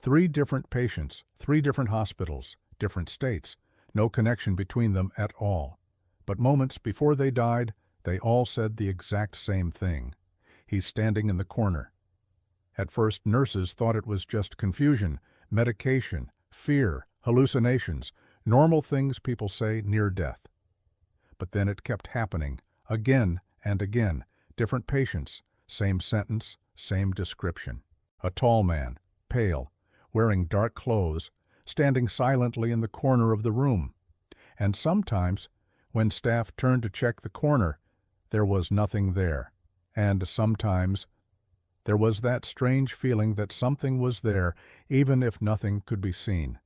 3 different patients, 3 different hospitals, different states, no connection between them at all. But moments before they died, they all said the exact same thing. He's standing in the corner. At first, nurses thought it was just confusion, medication, fear, hallucinations, normal things people say near death. But then it kept happening, again and again, different patients, same sentence, same description. A tall man, pale, wearing dark clothes, standing silently in the corner of the room. And sometimes, when staff turned to check the corner, there was nothing there. And sometimes, there was that strange feeling that something was there, even if nothing could be seen.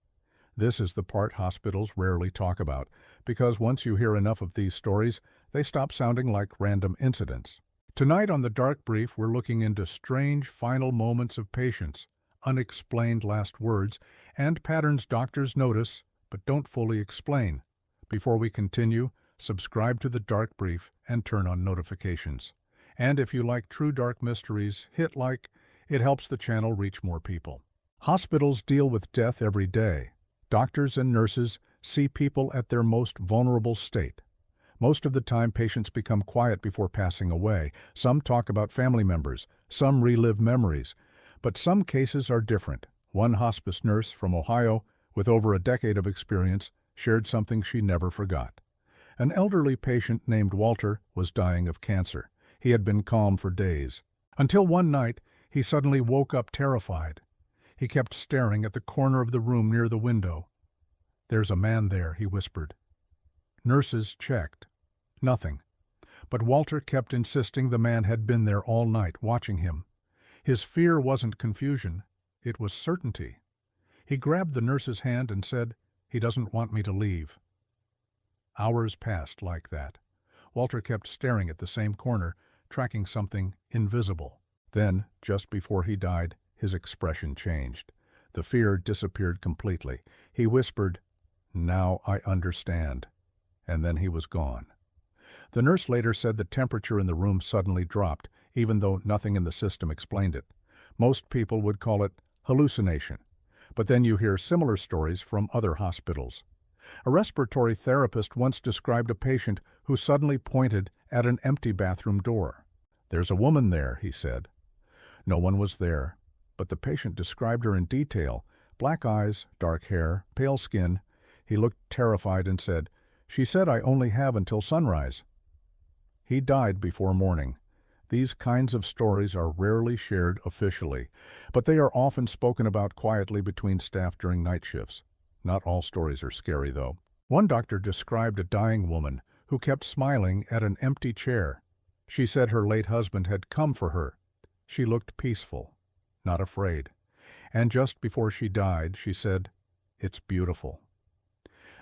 This is the part hospitals rarely talk about, because once you hear enough of these stories, they stop sounding like random incidents. Tonight on The Dark Brief, we're looking into strange final moments of patients, unexplained last words, and patterns doctors notice but don't fully explain. Before we continue, subscribe to The Dark Brief and turn on notifications. And if you like true dark mysteries, hit like. It helps the channel reach more people. Hospitals deal with death every day. Doctors and nurses see people at their most vulnerable state. Most of the time, patients become quiet before passing away. Some talk about family members, some relive memories. But some cases are different. One hospice nurse from Ohio, with over a decade of experience, shared something she never forgot. An elderly patient named Walter was dying of cancer. He had been calm for days. Until one night, he suddenly woke up terrified. He kept staring at the corner of the room near the window. "There's a man there," he whispered. Nurses checked. Nothing. But Walter kept insisting the man had been there all night, watching him. His fear wasn't confusion. It was certainty. He grabbed the nurse's hand and said, "He doesn't want me to leave." Hours passed like that. Walter kept staring at the same corner, tracking something invisible. Then, just before he died, his expression changed. The fear disappeared completely. He whispered, "Now I understand." And then he was gone. The nurse later said the temperature in the room suddenly dropped, even though nothing in the system explained it. Most people would call it hallucination. But then you hear similar stories from other hospitals. A respiratory therapist once described a patient who suddenly pointed at an empty bathroom door. "There's a woman there," he said. No one was there, but the patient described her in detail. Black eyes, dark hair, pale skin. He looked terrified and said, "She said I only have until sunrise." He died before morning. These kinds of stories are rarely shared officially, but they are often spoken about quietly between staff during night shifts. Not all stories are scary, though. One doctor described a dying woman who kept smiling at an empty chair. She said her late husband had come for her. She looked peaceful, not afraid. And just before she died, she said, "It's beautiful."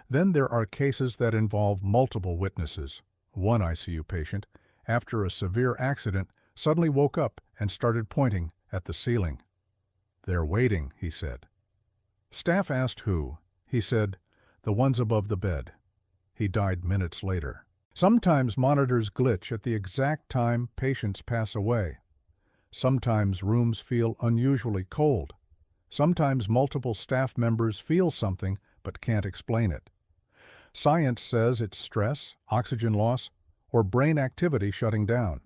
Then there are cases that involve multiple witnesses. One ICU patient, after a severe accident, suddenly woke up and started pointing at the ceiling. "They're waiting," he said. Staff asked who. He said, "The ones above the bed." He died minutes later. Sometimes monitors glitch at the exact time patients pass away. Sometimes rooms feel unusually cold. Sometimes multiple staff members feel something but can't explain it. Science says it's stress, oxygen loss, or brain activity shutting down.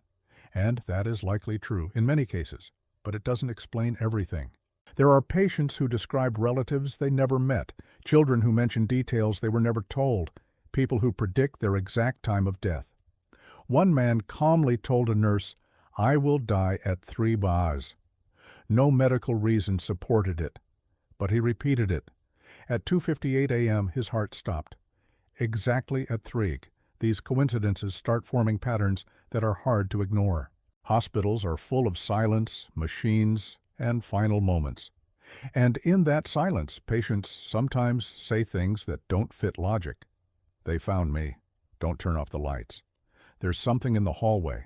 And that is likely true in many cases, but it doesn't explain everything. There are patients who describe relatives they never met, children who mention details they were never told, people who predict their exact time of death. One man calmly told a nurse, "I will die at 3 bars." No medical reason supported it, but he repeated it. At 2:58 a.m. his heart stopped. Exactly at 3, these coincidences start forming patterns that are hard to ignore. Hospitals are full of silence, machines, and final moments. And in that silence, patients sometimes say things that don't fit logic. "They found me. Don't turn off the lights." "There's something in the hallway."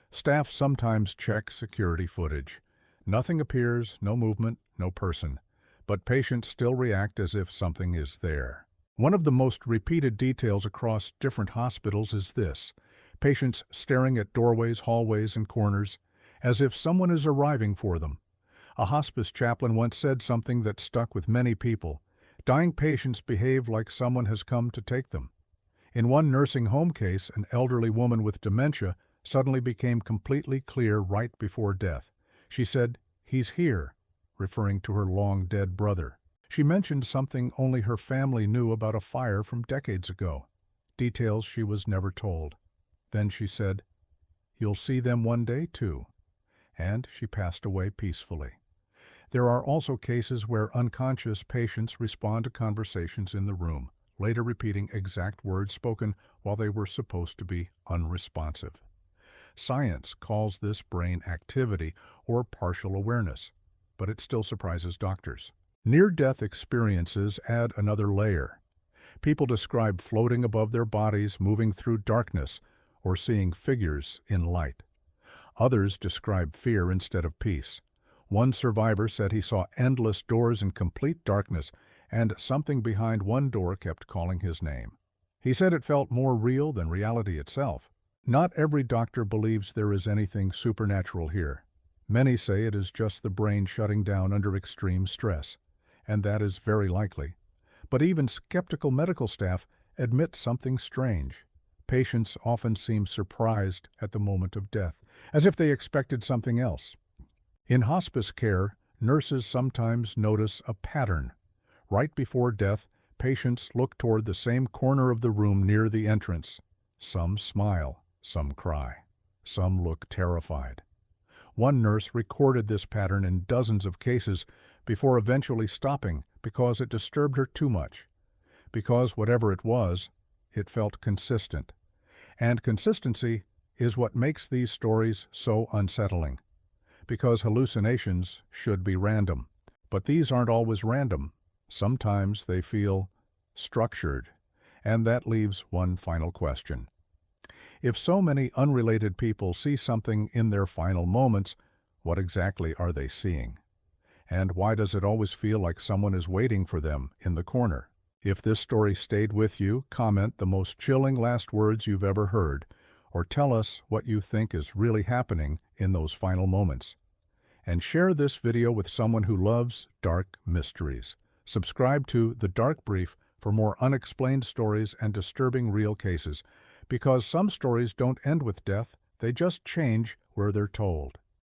Staff sometimes check security footage. Nothing appears, no movement, no person. But patients still react as if something is there. One of the most repeated details across different hospitals is this: patients staring at doorways, hallways, and corners, as if someone is arriving for them. A hospice chaplain once said something that stuck with many people. Dying patients behave like someone has come to take them. In one nursing home case, an elderly woman with dementia suddenly became completely clear right before death. She said, "He's here," referring to her long-dead brother. She mentioned something only her family knew about a fire from decades ago, details she was never told. Then she said, "You'll see them one day, too." And she passed away peacefully. There are also cases where unconscious patients respond to conversations in the room, later repeating exact words spoken while they were supposed to be unresponsive. Science calls this brain activity or partial awareness, but it still surprises doctors. Near-death experiences add another layer. People describe floating above their bodies, moving through darkness, or seeing figures in light. Others describe fear instead of peace. One survivor said he saw endless doors in complete darkness, and something behind one door kept calling his name. He said it felt more real than reality itself. Not every doctor believes there is anything supernatural here. Many say it is just the brain shutting down under extreme stress, and that is very likely. But even skeptical medical staff admit something strange. Patients often seem surprised at the moment of death, as if they expected something else. In hospice care, nurses sometimes notice a pattern. Right before death, patients look toward the same corner of the room near the entrance. Some smile, some cry, some look terrified. One nurse recorded this pattern in dozens of cases before eventually stopping because it disturbed her too much. Because whatever it was, it felt consistent. And consistency is what makes these stories so unsettling. Because hallucinations should be random. But these aren't always random. Sometimes they feel structured. And that leaves one final question. If so many unrelated people see something in their final moments, what exactly are they seeing? And why does it always feel like someone is waiting for them in the corner? If this story stayed with you, comment the most chilling last words you've ever heard, or tell us what you think is really happening in those final moments. And share this video with someone who loves dark mysteries. Subscribe to The Dark Brief for more unexplained stories and disturbing real cases, because some stories don't end with death, they just change where they're told.